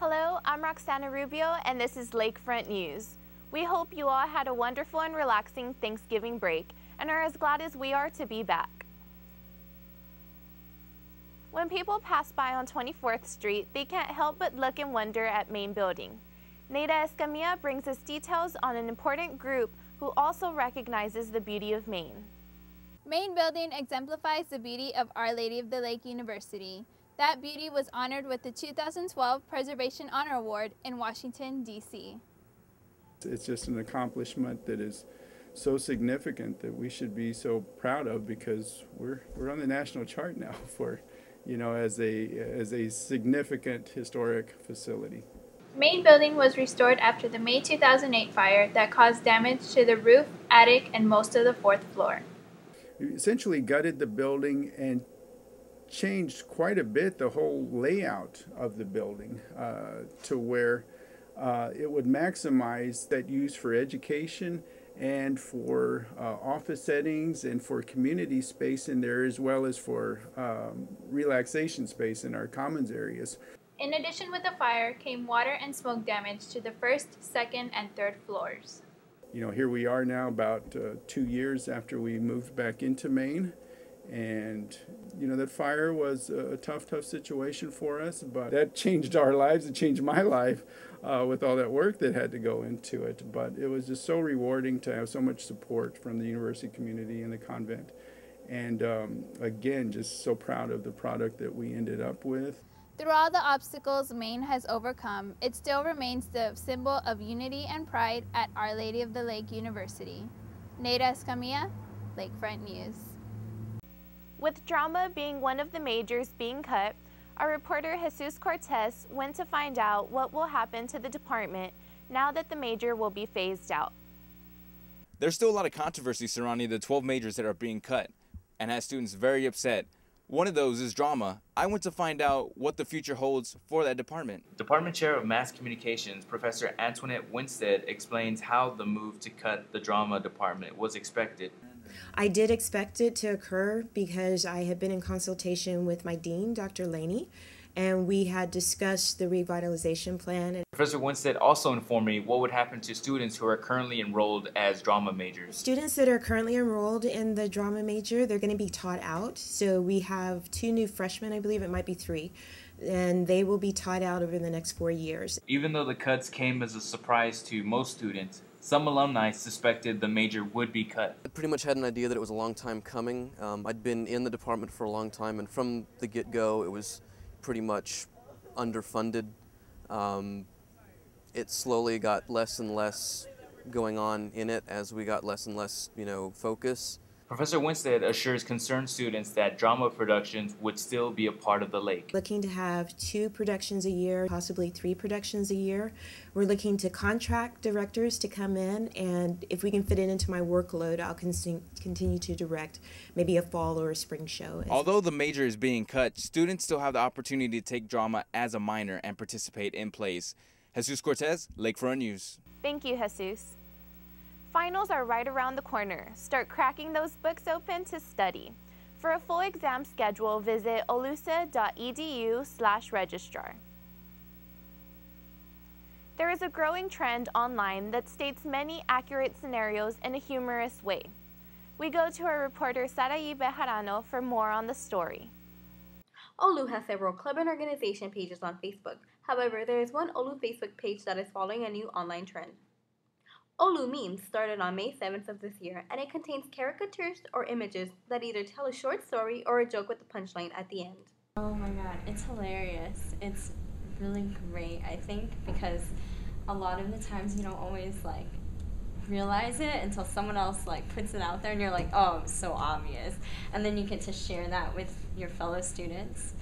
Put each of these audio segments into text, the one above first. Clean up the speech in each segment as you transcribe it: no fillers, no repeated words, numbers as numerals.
Hello, I'm Roxana Rubio, and this is Lakefront News. We hope you all had a wonderful and relaxing Thanksgiving break and are as glad as we are to be back. When people pass by on 24th Street, they can't help but look and wonder at Main Building. Neda Escamilla brings us details on an important group who also recognizes the beauty of Maine. Main Building exemplifies the beauty of Our Lady of the Lake University. That beauty was honored with the 2012 Preservation Honor Award in Washington, D.C. It's just an accomplishment that is so significant that we should be so proud of, because we're on the national chart now for, as a significant historic facility. Main Building was restored after the May 2008 fire that caused damage to the roof, attic, and most of the fourth floor. We essentially gutted the building and changed quite a bit the whole layout of the building to where it would maximize that use for education and for office settings and for community space in there, as well as for relaxation space in our commons areas. In addition, with the fire came water and smoke damage to the first, second, and third floors. Here we are now about 2 years after we moved back into Maine. And, that fire was a tough situation for us, but that changed our lives. It changed my life with all that work that had to go into it. But it was just so rewarding to have so much support from the university community and the convent. And again, just so proud of the product that we ended up with. Through all the obstacles Maine has overcome, it still remains the symbol of unity and pride at Our Lady of the Lake University. Neda Escamilla, Lakefront News. With drama being one of the majors being cut, our reporter Jesus Cortez went to find out what will happen to the department now that the major will be phased out. There's still a lot of controversy surrounding the 12 majors that are being cut and has students very upset. One of those is drama. I went to find out what the future holds for that department. Department Chair of Mass Communications, Professor Antoinette Winstead, explains how the move to cut the drama department was expected. I did expect it to occur because I had been in consultation with my dean, Dr. Laney, and we had discussed the revitalization plan. Professor Winstead also informed me what would happen to students who are currently enrolled as drama majors. Students that are currently enrolled in the drama major, they're going to be taught out. So we have 2 new freshmen, I believe it might be 3, and they will be taught out over the next 4 years. Even though the cuts came as a surprise to most students, some alumni suspected the major would be cut. I pretty much had an idea that it was a long time coming. I'd been in the department for a long time, and from the get-go it was pretty much underfunded. It slowly got less and less going on in it as we got less and less, focus. Professor Winstead assures concerned students that drama productions would still be a part of the lake. Looking to have 2 productions a year, possibly 3 productions a year. We're looking to contract directors to come in, and if we can fit it into my workload, I'll continue to direct maybe a fall or a spring show. Although the major is being cut, students still have the opportunity to take drama as a minor and participate in plays. Jesus Cortez, Lakefront News. Thank you, Jesus. Finals are right around the corner. Start cracking those books open to study. For a full exam schedule, visit ollusa.edu/registrar. There is a growing trend online that states many accurate scenarios in a humorous way. We go to our reporter Saraí Bejarano for more on the story. OLLU has several club and organization pages on Facebook. However, there is one OLLU Facebook page that is following a new online trend. OLLU Memes started on May 7th of this year, and it contains caricatures or images that either tell a short story or a joke with a punchline at the end. Oh my god, it's hilarious. It's really great, I think, because a lot of the times you don't always realize it until someone else puts it out there and you're like, oh, it's so obvious. And then you get to share that with your fellow students.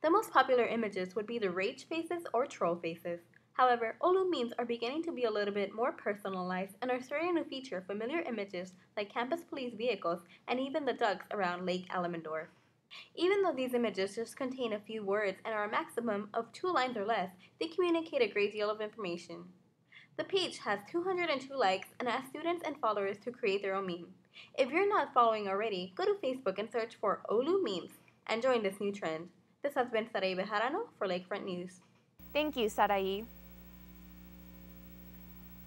The most popular images would be the rage faces or troll faces. However, OLLU memes are beginning to be a little bit more personalized and are starting to feature familiar images like campus police vehicles and even the ducks around Lake Alamandor. Even though these images just contain a few words and are a maximum of 2 lines or less, they communicate a great deal of information. The page has 202 likes and asks students and followers to create their own meme. If you're not following already, go to Facebook and search for OLLU memes and join this new trend. This has been Saraí Bejarano for Lakefront News. Thank you, Sarai.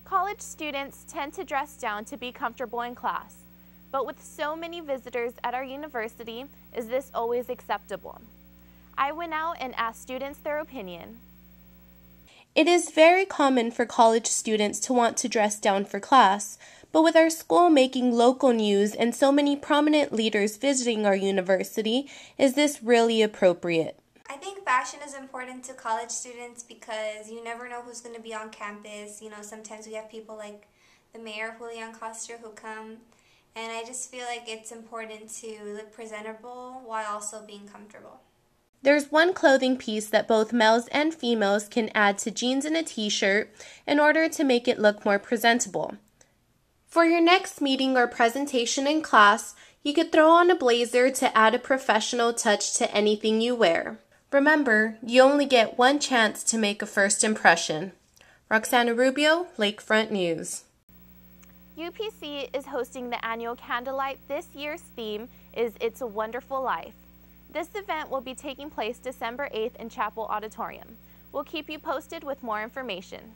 College students tend to dress down to be comfortable in class, but with so many visitors at our university, is this always acceptable? I went out and asked students their opinion. It is very common for college students to want to dress down for class, but with our school making local news and so many prominent leaders visiting our university, is this really appropriate? I think fashion is important to college students because you never know who's going to be on campus. You know, sometimes we have people like the mayor, Julian Coster, who come, and I just feel like it's important to look presentable while also being comfortable. There's one clothing piece that both males and females can add to jeans and a t-shirt in order to make it look more presentable. For your next meeting or presentation in class, you could throw on a blazer to add a professional touch to anything you wear. Remember, you only get one chance to make a first impression. Roxana Rubio, Lakefront News. UPC is hosting the annual Candlelight. This year's theme is It's a Wonderful Life. This event will be taking place December 8th in Chapel Auditorium. We'll keep you posted with more information.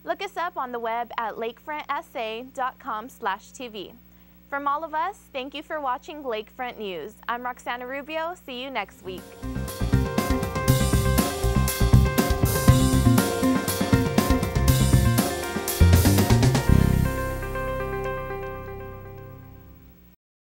Look us up on the web at lakefrontsa.com/TV. From all of us, thank you for watching Lakefront News. I'm Roxana Rubio. See you next week.